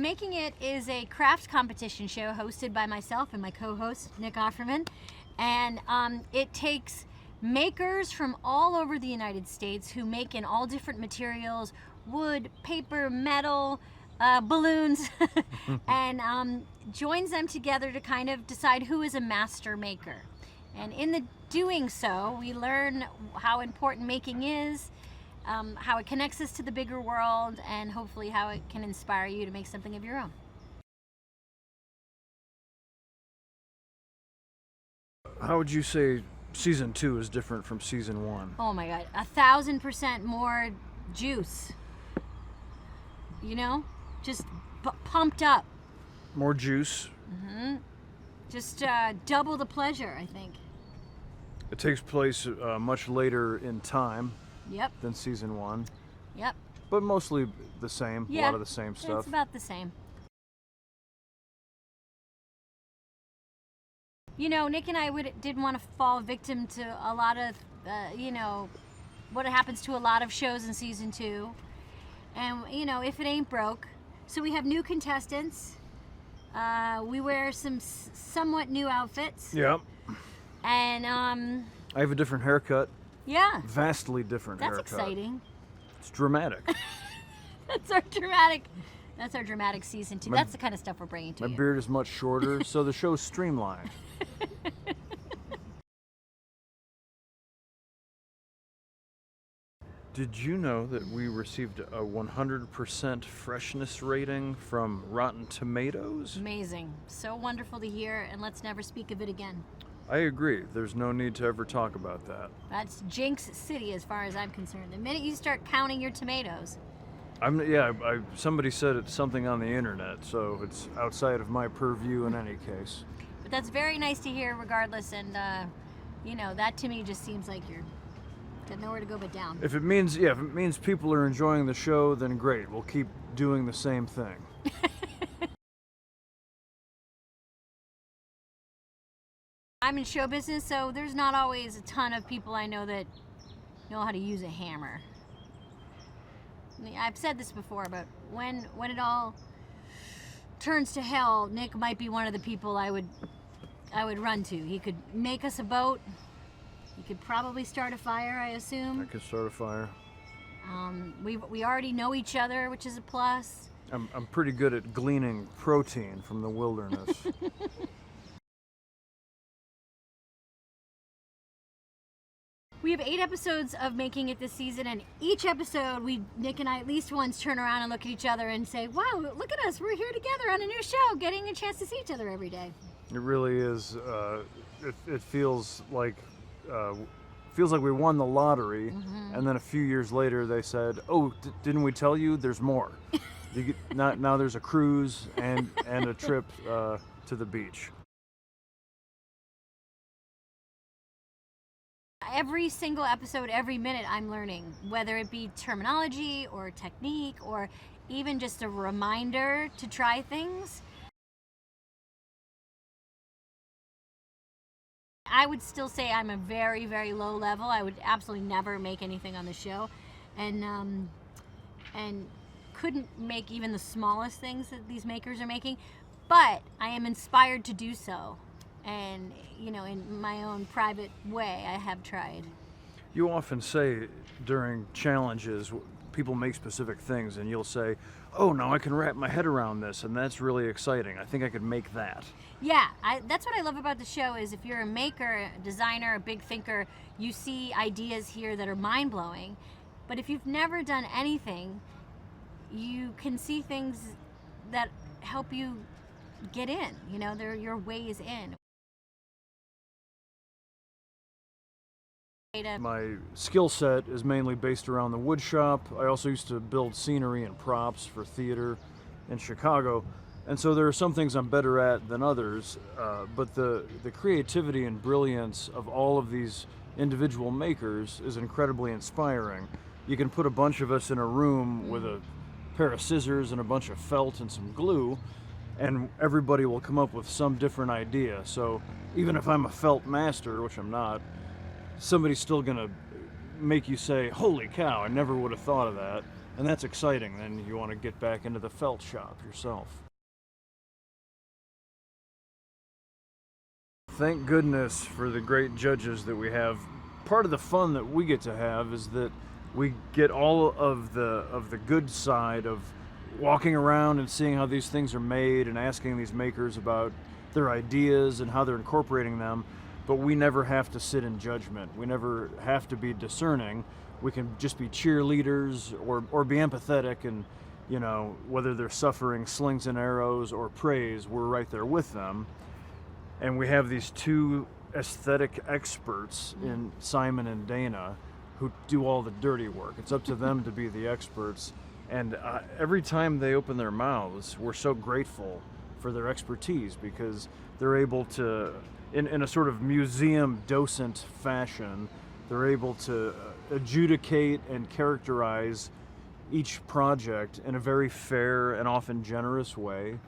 Making It is a craft competition show hosted by myself and my co-host, Nick Offerman. And it takes makers from all over the United States who make in all different materials, wood, paper, metal, balloons, and joins them together to kind of decide who is a master maker. And in the doing so, we learn how important making is, how it connects us to the bigger world, and hopefully how it can inspire you to make something of your own. How would you say season 2 is different from season 1? Oh my God, 1,000% more juice. You know, just pumped up. More juice. Mm-hmm. Just double the pleasure, I think. It takes place much later in time. Yep. Than season 1. Yep. But mostly the same. Yeah, a lot of the same stuff. It's about the same. You know, Nick and I didn't want to fall victim to a lot of, you know, what happens to a lot of shows in season 2. And, you know, if it ain't broke. So we have new contestants. We wear some somewhat new outfits. Yep. And, I have a different haircut. Yeah. Vastly different haircut. That's exciting. It's dramatic. That's our dramatic season 2. That's the kind of stuff we're bringing to you. My beard is much shorter, so the show's streamlined. Did you know that we received a 100% freshness rating from Rotten Tomatoes? Amazing. So wonderful to hear, and let's never speak of it again. I agree. There's no need to ever talk about that. That's Jinx City as far as I'm concerned. The minute you start counting your tomatoes. Somebody said it's something on the internet, so it's outside of my purview in any case. But that's very nice to hear regardless, and you know, that to me just seems like you're got nowhere to go but down. If it means people are enjoying the show, then great. We'll keep doing the same thing. I'm in show business, so there's not always a ton of people I know that know how to use a hammer. I've said this before, but when it all turns to hell, Nick might be one of the people I would run to. He could make us a boat. He could probably start a fire, I assume. I could start a fire. We already know each other, which is a plus. I'm pretty good at gleaning protein from the wilderness. We have 8 episodes of Making It this season, and each episode, Nick and I at least once turn around and look at each other and say, wow, look at us, we're here together on a new show, getting a chance to see each other every day. It really is, it feels like we won the lottery, and then a few years later they said, oh, didn't we tell you, there's more. Now there's a cruise and a trip to the beach. Every single episode, every minute, I'm learning, whether it be terminology or technique or even just a reminder to try things. I would still say I'm a very, very low level. I would absolutely never make anything on the show, and couldn't make even the smallest things that these makers are making, but I am inspired to do so. And, you know, in my own private way, I have tried. You often say during challenges, people make specific things, and you'll say, oh, now I can wrap my head around this, and that's really exciting. I think I could make that. Yeah, that's what I love about the show is if you're a maker, a designer, a big thinker, you see ideas here that are mind-blowing. But if you've never done anything, you can see things that help you get in. You know, they're your ways in. My skill set is mainly based around the wood shop. I also used to build scenery and props for theater in Chicago, and so there are some things I'm better at than others, but the creativity and brilliance of all of these individual makers is incredibly inspiring. You can put a bunch of us in a room with a pair of scissors and a bunch of felt and some glue, and everybody will come up with some different idea. So even if I'm a felt master, which I'm not, somebody's still gonna make you say, holy cow, I never would have thought of that. And that's exciting. Then you want to get back into the felt shop yourself. Thank goodness for the great judges that we have. Part of the fun that we get to have is that we get all of the good side of walking around and seeing how these things are made and asking these makers about their ideas and how they're incorporating them. But we never have to sit in judgment. We never have to be discerning. We can just be cheerleaders or be empathetic, and whether they're suffering slings and arrows or praise, we're right there with them. And we have these two aesthetic experts in Simon and Dana who do all the dirty work. It's up to them to be the experts. And every time they open their mouths, we're so grateful for their expertise, because they're able to, in a sort of museum docent fashion, they're able to adjudicate and characterize each project in a very fair and often generous way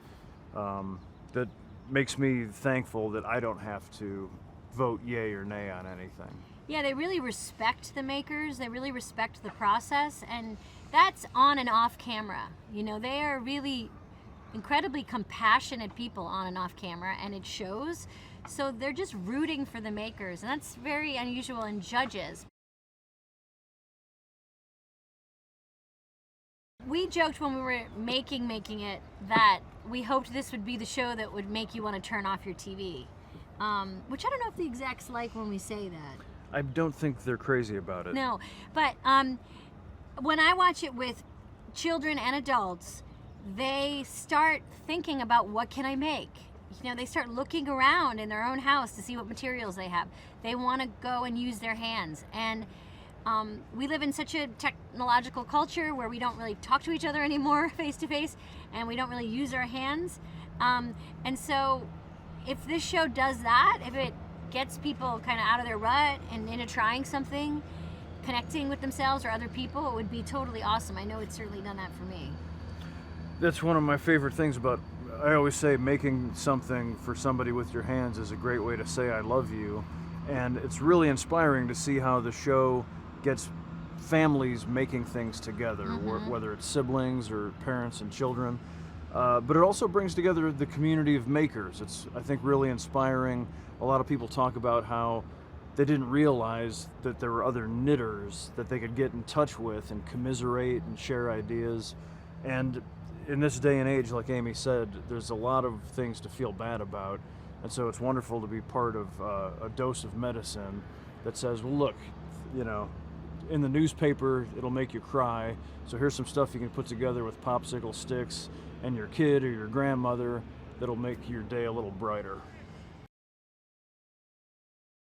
that makes me thankful that I don't have to vote yay or nay on anything. Yeah, they really respect the makers. They really respect the process, and that's on and off camera. They are really incredibly compassionate people on and off camera, and it shows. So they're just rooting for the makers, and that's very unusual in judges. We joked when we were making it that we hoped this would be the show that would make you want to turn off your TV, which I don't know if the execs like when we say that. I don't think they're crazy about it. No, but when I watch it with children and adults, they start thinking about, what can I make? They start looking around in their own house to see what materials they have. They want to go and use their hands. And we live in such a technological culture where we don't really talk to each other anymore face to face, and we don't really use our hands. And so if this show does that, if it gets people kind of out of their rut and into trying something, connecting with themselves or other people, it would be totally awesome. I know it's certainly done that for me. That's one of my favorite things about, I always say, making something for somebody with your hands is a great way to say I love you. And it's really inspiring to see how the show gets families making things together, whether it's siblings or parents and children. But it also brings together the community of makers. It's, I think, really inspiring. A lot of people talk about how they didn't realize that there were other knitters that they could get in touch with and commiserate and share ideas. And in this day and age, like Amy said, there's a lot of things to feel bad about. And so it's wonderful to be part of a dose of medicine that says, well, look, in the newspaper, it'll make you cry. So here's some stuff you can put together with popsicle sticks and your kid or your grandmother that'll make your day a little brighter.